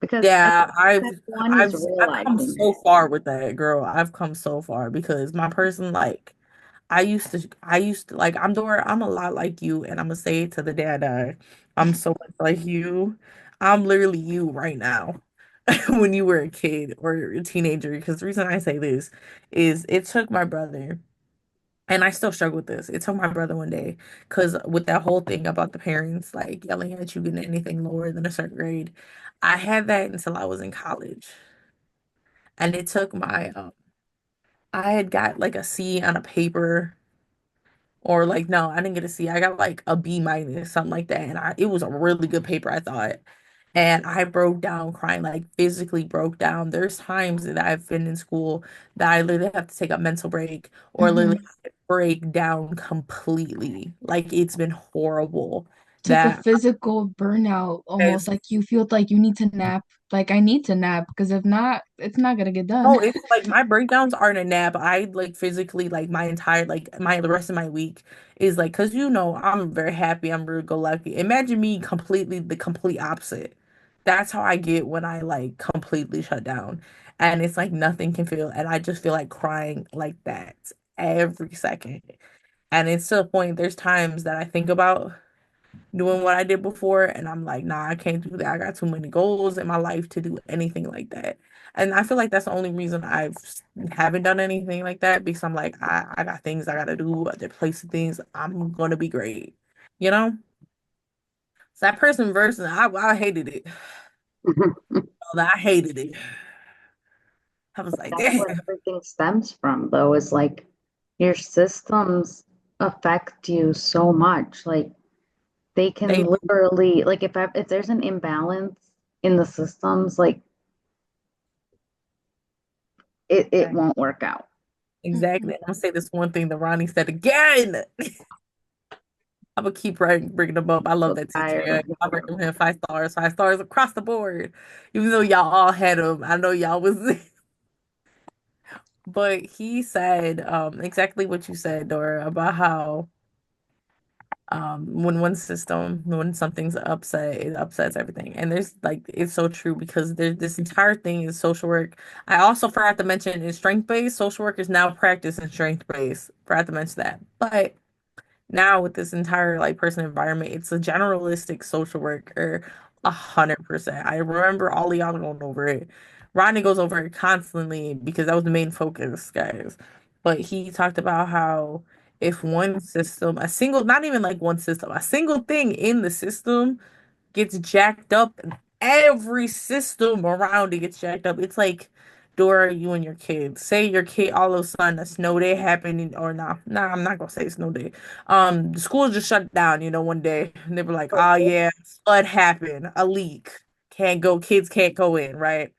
because I Yeah, think step one is I've come realizing so it. far with that, girl. I've come so far because my person, like, I used to like I'm Dora, I'm a lot like you, and I'm gonna say it to the day I die. I'm so much like you. I'm literally you right now when you were a kid or a teenager. Because the reason I say this is it took my brother, and I still struggle with this. It took my brother one day because with that whole thing about the parents like yelling at you getting anything lower than a certain grade, I had that until I was in college. And it took I had got like a C on a paper. Or like no, I didn't get a C. I got like a B minus, something like that. And it was a really good paper, I thought. And I broke down crying, like physically broke down. There's times that I've been in school that I literally have to take a mental break or literally Hmm. have to break down completely. Like it's been horrible. It's like a That physical burnout almost, is like you feel like you need to nap. Like I need to nap because if not, it's not gonna get done. Oh, it's like my breakdowns aren't a nap. I like physically like my entire like my the rest of my week is like because I'm very happy. I'm very go lucky. Imagine me completely the complete opposite. That's how I get when I like completely shut down, and it's like nothing can feel, and I just feel like crying like that every second. And it's to the point. There's times that I think about doing what I did before. And I'm like, nah, I can't do that. I got too many goals in my life to do anything like that. And I feel like that's the only reason haven't done anything like that because I'm like, I got things I gotta do, other places things. I'm gonna be great. You know? So that person versus I hated it. I hated it. I was like, That's damn, where everything stems from, though, is like your systems affect you so much. Like they can they literally, like if there's an imbalance in the systems, like it won't work out. exactly. I'm gonna say this one thing that Ronnie said again. I'm gonna keep bringing them up. I love So that teacher. tired Yeah, of I hearing recommend him 5 stars, 5 stars across the board. Even though y'all all had him, I know y'all was, but he said exactly what you said, Dora, about how when something's upset, it upsets everything. And there's like it's so true because there's this entire thing is social work. I also forgot to mention is strength based. Social work is now practiced in strength based. Forgot to mention that, but now with this entire like person environment, it's a generalistic social worker, 100%. I remember all of y'all going over it. Rodney goes over it constantly because that was the main focus, guys. But he talked about how if one system, not even like one system, a single thing in the system gets jacked up and every system around it gets jacked up. It's like Dora, you and your kids. Say your kid all of a sudden a snow day happened or nah, I'm not gonna say snow day. The school just shut down, one day. And they were like, oh yeah, flood happened, a leak. Kids can't go in, right?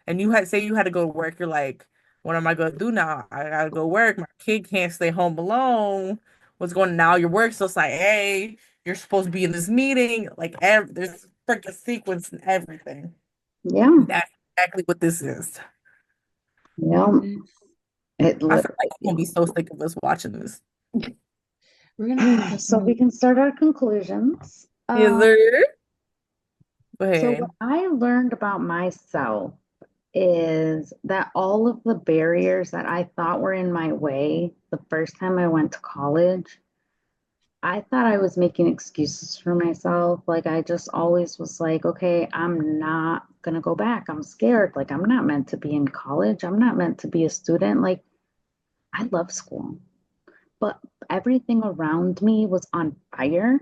And you had to go to work, you're like, what am I gonna do now? I gotta go work. My kid can't stay home alone. What's going on now? Your work, so it's like, hey, you're supposed to be in this meeting. Like there's freaking sequence and everything. Yeah, And that's exactly what this is. yeah. It I feel like literally. you're gonna be so sick of us watching this. We're gonna have to So we can start our conclusions. Yes, sir. Go So what ahead. I learned about myself is that all of the barriers that I thought were in my way the first time I went to college, I thought I was making excuses for myself. Like I just always was like, okay, I'm not gonna go back. I'm scared. Like I'm not meant to be in college. I'm not meant to be a student. Like I love school, but everything around me was on fire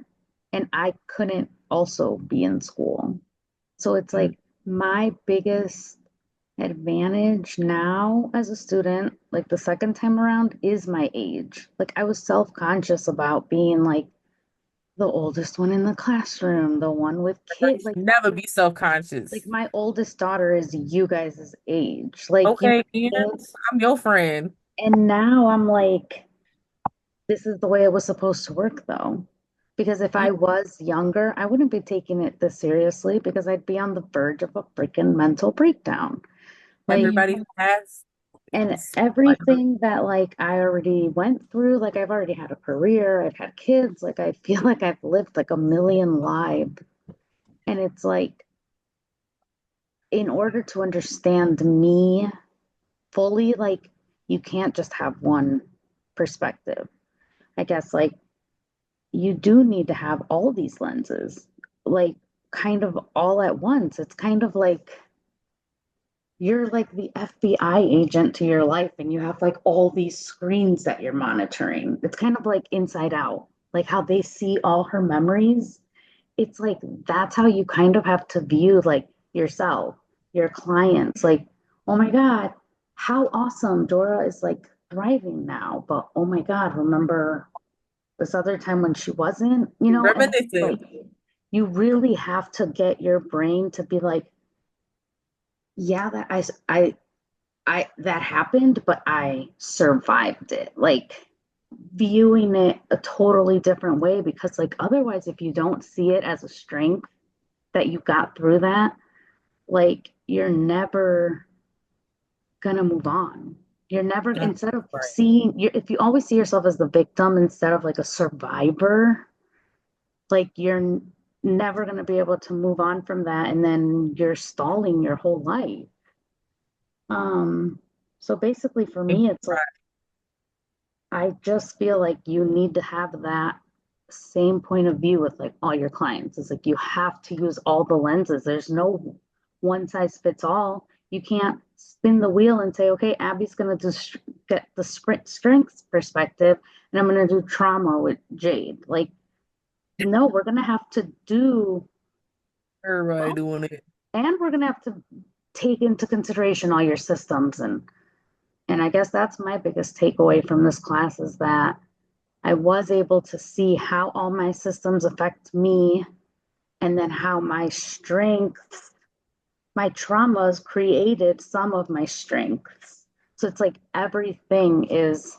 and I couldn't also be in school. So it's Mm. like my biggest advantage now as a student, like the second time around, is my age. Like I was self-conscious about being like the oldest one in the classroom, the one with You kids. should never be Like self-conscious. my oldest daughter is you guys' age. Like Okay, and know, I'm your friend. and now I'm like, this is the way it was supposed to work though. Because if You I was younger, I wouldn't be taking it this seriously because I'd be on the verge of a freaking mental breakdown. Like, Yeah. everybody has and it's like everything that like I already went through, like I've already had a career, I've had kids, like I feel like I've lived like a million lives. And it's like, in order to understand me fully, like you can't just have one perspective, I guess like you do need to have all these lenses, like kind of all at once. It's kind of like you're like the FBI agent to your life and you have like all these screens that you're monitoring. It's kind of like Inside Out, like how they see all her memories. It's like that's how you kind of have to view like yourself, your clients, like, oh my God, how awesome Dora is like thriving now. But oh my God, remember this other time when she wasn't, and like Reminiscent. you really have to get your brain to be like, yeah, I that happened, but I survived it. Like viewing it a totally different way because like otherwise if you don't see it as a strength that you got through that, like you're never gonna move on. You're never Right. instead of seeing you if you always see yourself as the victim instead of like a survivor, like you're never gonna be able to move on from that and then you're stalling your whole life. So basically for me it's like I just feel like you need to have that same point of view with like all your clients. It's like you have to use all the lenses. There's no one size fits all. You can't spin the wheel and say, okay, Abby's going to just get the strengths perspective and I'm going to do trauma with Jade. Like, no, we're going to have to do, Everybody doing it. and we're going to have to take into consideration all your systems. And I guess that's my biggest takeaway from this class is that I was able to see how all my systems affect me and then how my strengths, my traumas created some of my strengths. So it's like everything is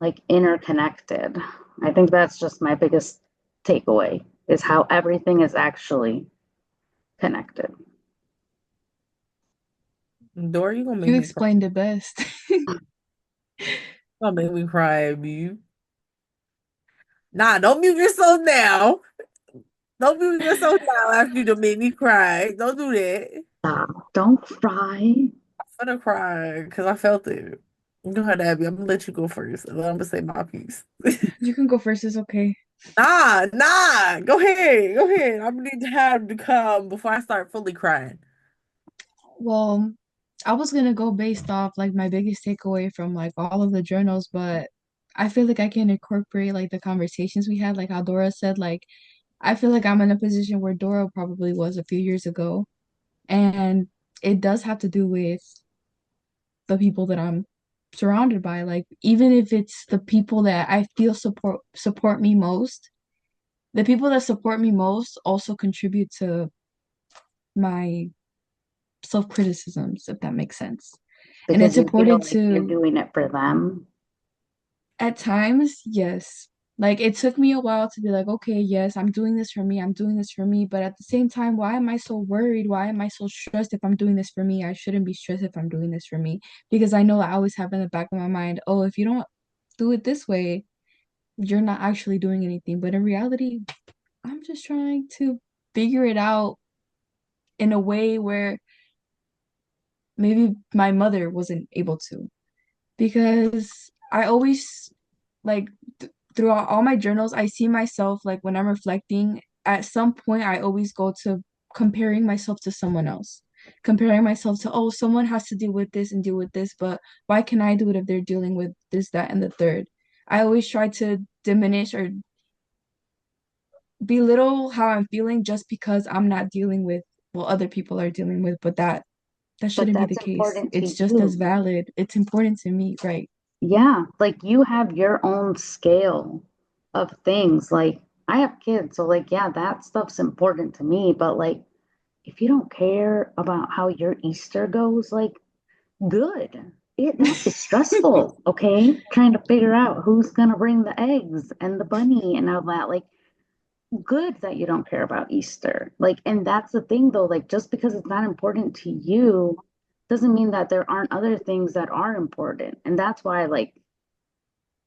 like interconnected. I think that's just my biggest takeaway is how everything is actually connected. Dora, you gonna make You me cry. explained it best. Gonna make me cry, you. Nah, don't mute yourself now. Don't mute yourself now after you done made me cry. Don't do that. Stop. Don't cry. I'm gonna cry because I felt it. Go ahead, Abby. I'm gonna let you go first, and then I'm gonna say my piece. You can go first, it's okay. Nah. Go ahead. Go ahead. I'm gonna need to have to come before I start fully crying. Well, I was gonna go based off like my biggest takeaway from like all of the journals, but I feel like I can incorporate like the conversations we had, like how Dora said, like I feel like I'm in a position where Dora probably was a few years ago. And it does have to do with the people that I'm surrounded by. Like even if it's the people that I feel support me most, the people that support me most also contribute to my self-criticisms, if that makes sense. And Because it's you feel important like you're to, doing it for them. at times, yes. Like it took me a while to be like, okay, yes, I'm doing this for me. I'm doing this for me. But at the same time, why am I so worried? Why am I so stressed if I'm doing this for me? I shouldn't be stressed if I'm doing this for me. Because I know I always have in the back of my mind, oh, if you don't do it this way, you're not actually doing anything. But in reality, I'm just trying to figure it out in a way where maybe my mother wasn't able to. Because I always like throughout all my journals, I see myself like when I'm reflecting, at some point I always go to comparing myself to someone else. Comparing myself to, oh, someone has to deal with this and deal with this, but why can I do it if they're dealing with this, that, and the third? I always try to diminish or belittle how I'm feeling just because I'm not dealing with what other people are dealing with, but that But shouldn't be the that's case. important to It's just as you. valid. It's important to me, right? Yeah, like you have your own scale of things. Like I have kids, so like yeah, that stuff's important to me, but like if you don't care about how your Easter goes, like good. That is stressful, okay? Trying to figure out who's gonna bring the eggs and the bunny and all that. Like good that you don't care about Easter. Like, and that's the thing though, like just because it's not important to you doesn't mean that there aren't other things that are important. And that's why like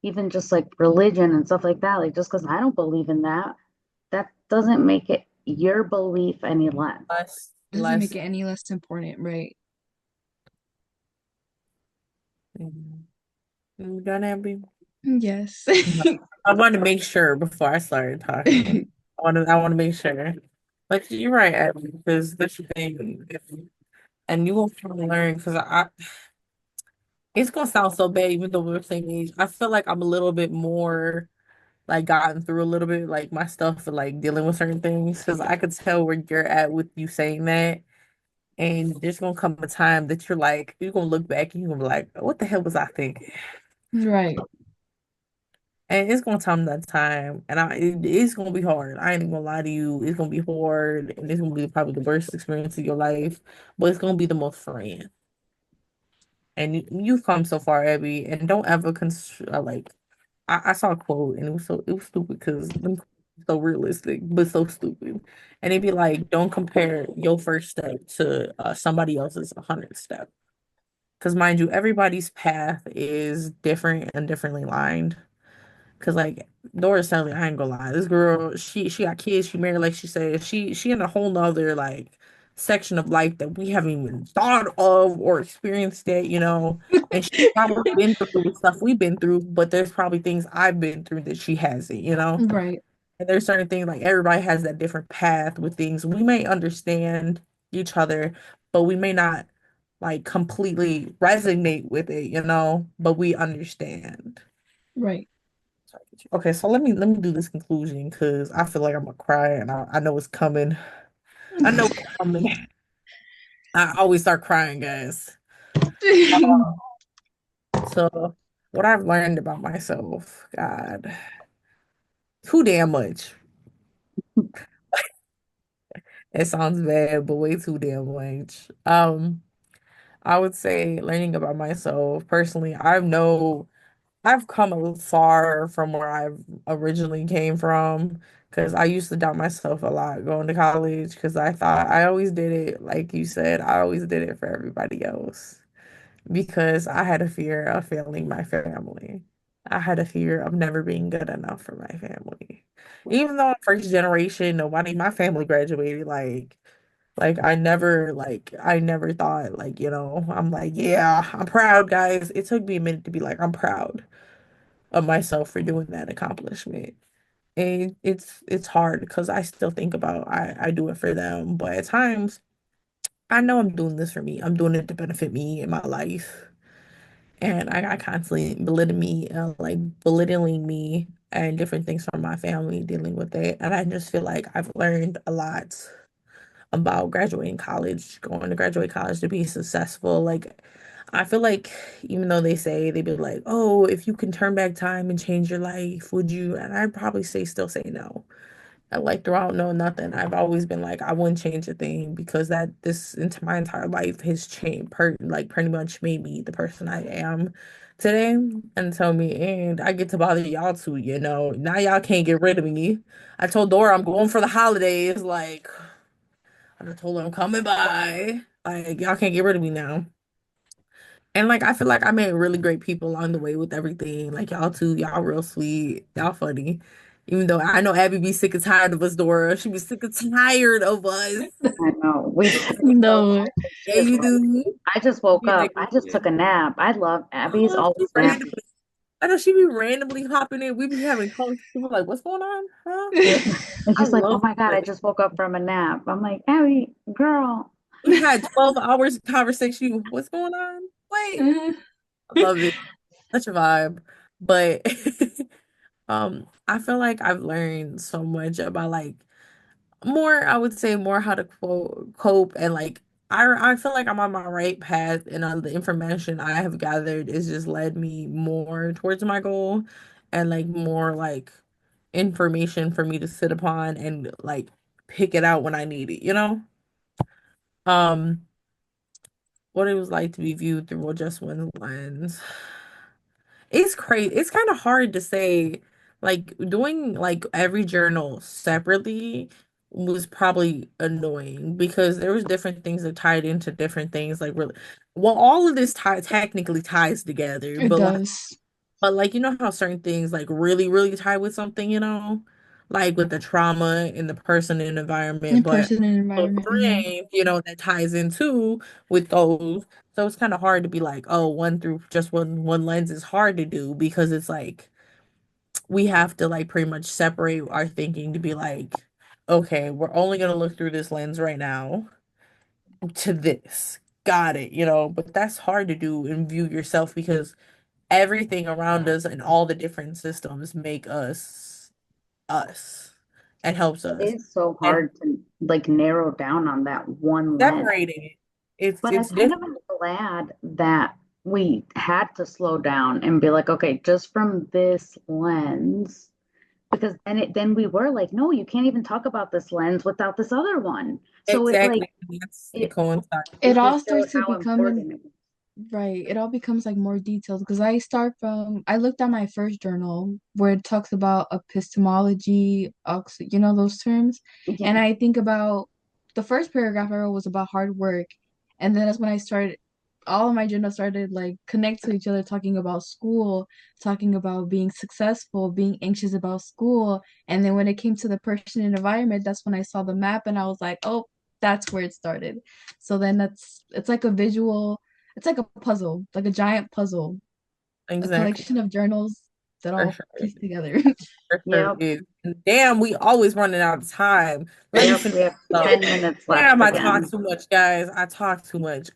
even just like religion and stuff like that, like just because I don't believe in that, that doesn't make it your belief any less. Less, Doesn't make less. it any less important, right? Mhm. You done, Abby? Yes. I want to make sure before I started talking. I want to make sure. But you're right, Abby, because that's the thing. And you will probably learn because it's gonna sound so bad, even though we're the same age. I feel like I'm a little bit more like gotten through a little bit like my stuff and like dealing with certain things because I could tell where you're at with you saying that. And there's gonna come a time that you're gonna look back and you're gonna be like, what the hell was I thinking? Right. And it's gonna come that time, and it's gonna be hard. I ain't even gonna lie to you. It's gonna be hard, and it's gonna be probably the worst experience of your life, but it's gonna be the most freeing. And you've come so far, Abby, and don't ever like. I saw a quote, and it was stupid because them quotes are so realistic, but so stupid. And it'd be like, don't compare your first step to somebody else's 100th step, because mind you, everybody's path is different and differently lined. Cause like Doris telling me, I ain't gonna lie, this girl, she got kids, she married, like she said, she in a whole nother like section of life that we haven't even thought of or experienced yet, and she's probably been through the stuff we've been through, but there's probably things I've been through that she hasn't. Right. And there's certain things like everybody has that different path with things. We may understand each other, but we may not like completely resonate with it, but we understand. Right. Okay, so let me do this conclusion because I feel like I'm gonna cry and I know it's coming. I know it's coming. I always start crying, guys. So what I've learned about myself, God, too damn much. It sounds bad, but way too damn much. I would say learning about myself personally, I've come a far from where I've originally came from because I used to doubt myself a lot going to college because I thought I always did it, like you said, I always did it for everybody else because I had a fear of failing my family. I had a fear of never being good enough for my family. Even though I'm first generation, nobody in my family graduated, like I never thought I'm like, yeah, I'm proud, guys. It took me a minute to be like, I'm proud of myself for doing that accomplishment. And it's hard because I still think about I do it for them, but at times I know I'm doing this for me. I'm doing it to benefit me in my life. And I got constantly belittling me and different things from my family dealing with it. And I just feel like I've learned a lot about graduating college, going to graduate college to be successful. Like, I feel like even though they be like, oh, if you can turn back time and change your life, would you? And I'd probably still say no. I like throughout no nothing. I've always been like, I wouldn't change a thing because that this into my entire life has changed, pretty much made me the person I am today. And tell me, and I get to bother y'all too. Now y'all can't get rid of me. I told Dora I'm going for the holidays, like. I just told her I'm coming by. Like, y'all can't get rid of me now. And like I feel like I made really great people along the way with everything. Like y'all too, y'all real sweet, y'all funny. Even though I know Abby be sick and tired of us, Dora. She be sick and tired of us. I know. We fight so No. much. Yeah, you do. I just woke Be up. like, I just took a nap. I love Abby's oh, she always napping. randomly. I know she be randomly hopping in. We be having calls. People like, what's going on? Huh? Yeah. And I she's like, oh love my God, I it. just woke up from a nap. I'm like, Abby, girl. We had 12 hours of conversation. What's going on? Wait, I love it. Such a vibe. But I feel like I've learned so much about like more, I would say more how to cope and like I feel like I'm on my right path and the information I have gathered is just led me more towards my goal and like more like information for me to sit upon and like pick it out when I need it. Um, what it was like to be viewed through just one lens. It's crazy. It's kind of hard to say, like doing like every journal separately was probably annoying because there was different things that tied into different things. Like really, well, all of this technically ties together, It does. but like you know how certain things like really, really tie with something, like with the trauma and the person and environment, In but person and the environment. strength, that ties into with those. So it's kind of hard to be like, oh, one through just one lens is hard to do because it's like we have to like pretty much separate our thinking to be like, okay, we're only gonna look through this lens right now to this. Got it, but that's hard to do and view yourself because everything around us and all the different systems make us us and helps It us. is so And hard to like narrow down on that one lens. separating it, it's But I it's kind of different. am glad that we had to slow down and be like, okay, just from this lens, because then we were like, no, you can't even talk about this lens without this other one. So it like Exactly. It it coincides. It it all just showed starts to how become in important it was. right. It all becomes like more detailed because I looked at my first journal where it talks about epistemology, those terms. And Yeah. I think about the first paragraph I wrote was about hard work. And then that's when I started, all of my journals started like connect to each other, talking about school, talking about being successful, being anxious about school. And then when it came to the person and environment, that's when I saw the map and I was like, oh, that's where it started. So then it's like a visual, it's like a puzzle, like a giant puzzle, a Exactly. collection of journals that For all sure. piece together. For sure Yep. is. And damn, we always running out of time. Let me Yep. finish We have this up. 10 minutes left Damn, I talk again. too much, guys. I talk too much.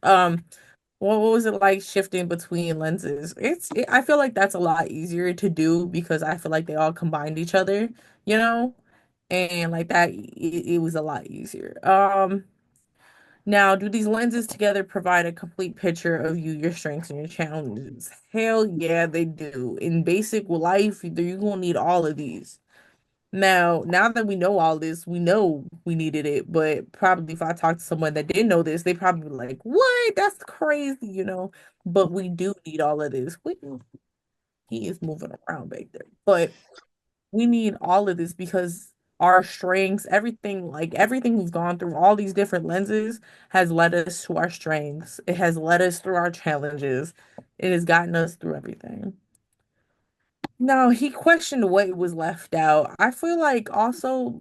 What was it like shifting between lenses? I feel like that's a lot easier to do because I feel like they all combined each other, you know? And like that it was a lot easier. Now, do these lenses together provide a complete picture of you, your strengths, and your challenges? Hell yeah, they do. In basic life, you're gonna need all of these. Now that we know all this, we know we needed it, but probably if I talked to someone that didn't know this, they probably be like, "What? That's crazy." But we do need all of this. He is moving around back there. But we need all of this because our strengths, everything, like everything we've gone through, all these different lenses has led us to our strengths. It has led us through our challenges. It has gotten us through everything. No, he questioned what was left out. I feel like also,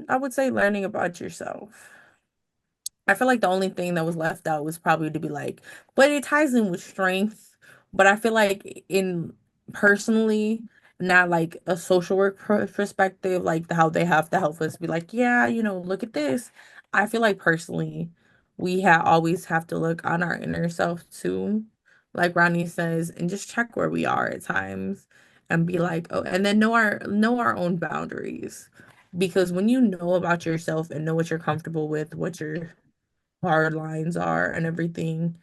I would say learning about yourself. I feel like the only thing that was left out was probably to be like, but it ties in with strength. But I feel like in personally, not like a social work perspective, like how they have to help us be like, yeah, look at this. I feel like personally, we always have to look on our inner self too, like Ronnie says, and just check where we are at times and be like, oh, and then know our own boundaries. Because when you know about yourself and know what you're comfortable with, what your hard lines are and everything,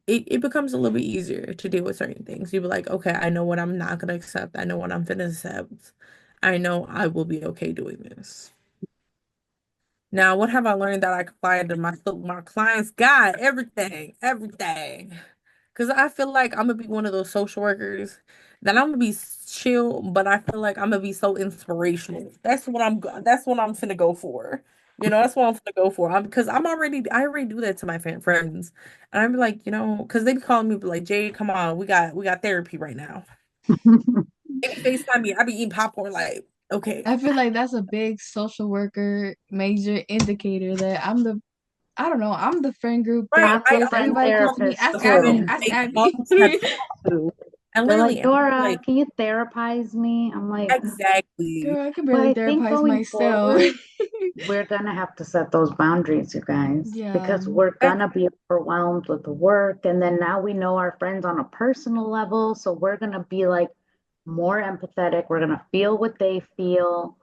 it becomes a little bit easier to deal with certain things. You'll be like, okay, I know what I'm not gonna accept. I know what I'm gonna accept. I know I will be okay doing this. Now, what have I learned that I applied to my clients? God, everything, everything. Because I feel like I'm gonna be one of those social workers that I'm gonna be chill, but I feel like I'm gonna be so inspirational. That's what I'm finna go for. That's what I'm finna go for. Because I already do that to my friends, and I'm like, because they be calling me be like, Jade, come on, we got therapy right now. They be FaceTime me. I be eating popcorn like, okay, I feel like that's a big social worker major indicator that I don't know, I'm the friend group right, that Lots of right. goes, friend everybody comes to me, therapists The ask friend Abby, too. ask they love Abby. to talk to, and They're like, literally, I'm Dora, like, can you therapize me? I'm like, exactly. Girl, I can but barely I think therapize going myself. forward, we're gonna have to set those boundaries, you guys, Yeah. because we're gonna be overwhelmed with the work. And then now we know our friends on a personal level. So we're gonna be like more empathetic. We're gonna feel what they feel.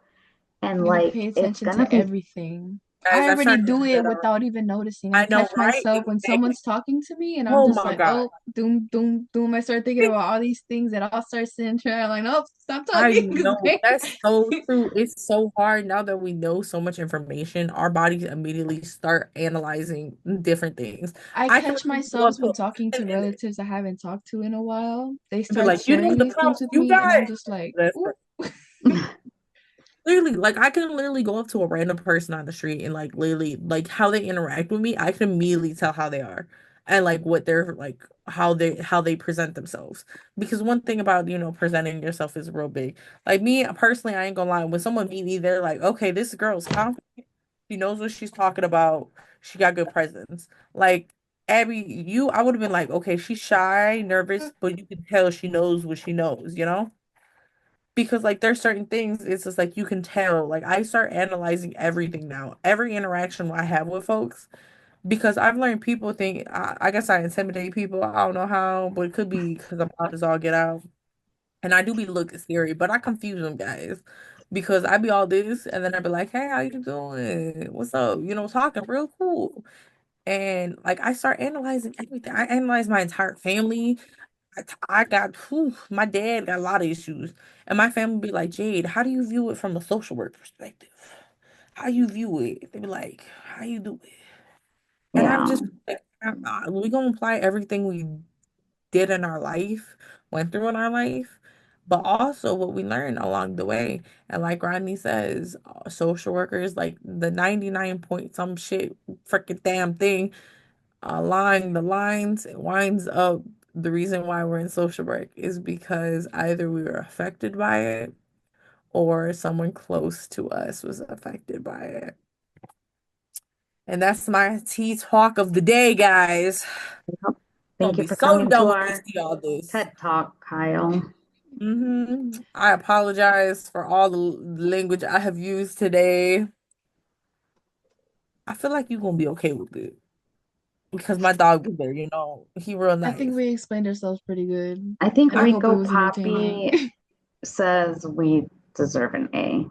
And I'm gonna like pay it's attention gonna to be everything. Guys, I I'm already starting to do do it that without even noticing. I I know, catch right? myself when Exactly. someone's talking to me and I'm Oh just my like, God. oh, doom, doom, doom. I start thinking about all these things that I'll start sitting there. I'm like, nope, stop I talking. know. That's so true. It's so hard now that we know so much information. Our bodies immediately start analyzing different things. I I can catch literally go myself up to when a talking to person relatives I haven't talked to in a while. They and be start like, you know sharing the these things problems with you me, and got. I'm just like, That's ooh. literally, like I can literally go up to a random person on the street and like literally like how they interact with me, I can immediately tell how they are and like what they're like how they present themselves. Because one thing about, presenting yourself is real big. Like me personally, I ain't gonna lie, when someone meet me, they're like, okay, this girl's confident. She knows what she's talking about. She got good presence. Like Abby, I would have been like, okay, she's shy, nervous, but you can tell she knows what she knows, because like there's certain things it's just like you can tell. Like I start analyzing everything now, every interaction I have with folks, because I've learned people think I guess I intimidate people. I don't know how, but it could be because I'm out as all get out. And I do be looking scary, but I confuse them guys because I be all this and then I be like, hey, how you doing? What's up? You know, talking real cool. And like I start analyzing everything. I analyze my entire family. I got my dad got a lot of issues. And my family be like, Jade, how do you view it from a social work perspective? How you view it? They be like, how you do it? And I'm Yeah. just like, we gonna apply everything we did in our life, went through in our life, but also what we learned along the way. And like Rodney says, social workers, like the 99 point some shit, freaking damn thing, along the lines, it winds up the reason why we're in social work is because either we were affected by it or someone close to us was affected by it. And that's my tea talk of the day, guys. Yep. Gonna Thank you be for so coming to done with our listening to all this. TED Talk, Kyle. I apologize for all the language I have used today. I feel like you're gonna be okay with it because my dog was there, you know. He real I think nice. we explained ourselves pretty good. I think I hope it Rico was entertaining. Poppy says we deserve an A.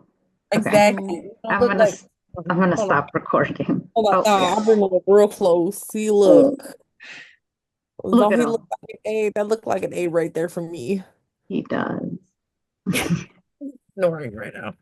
Okay. Exactly. Oh, You know, I'm look gonna like s- I'm gonna hold on, stop recording. hold on. Oh Nah, yeah. I'll bring it up real close. See, look. Look Don't at he look him. like an A? That looked like an A right there for me. He does. Ignoring right now.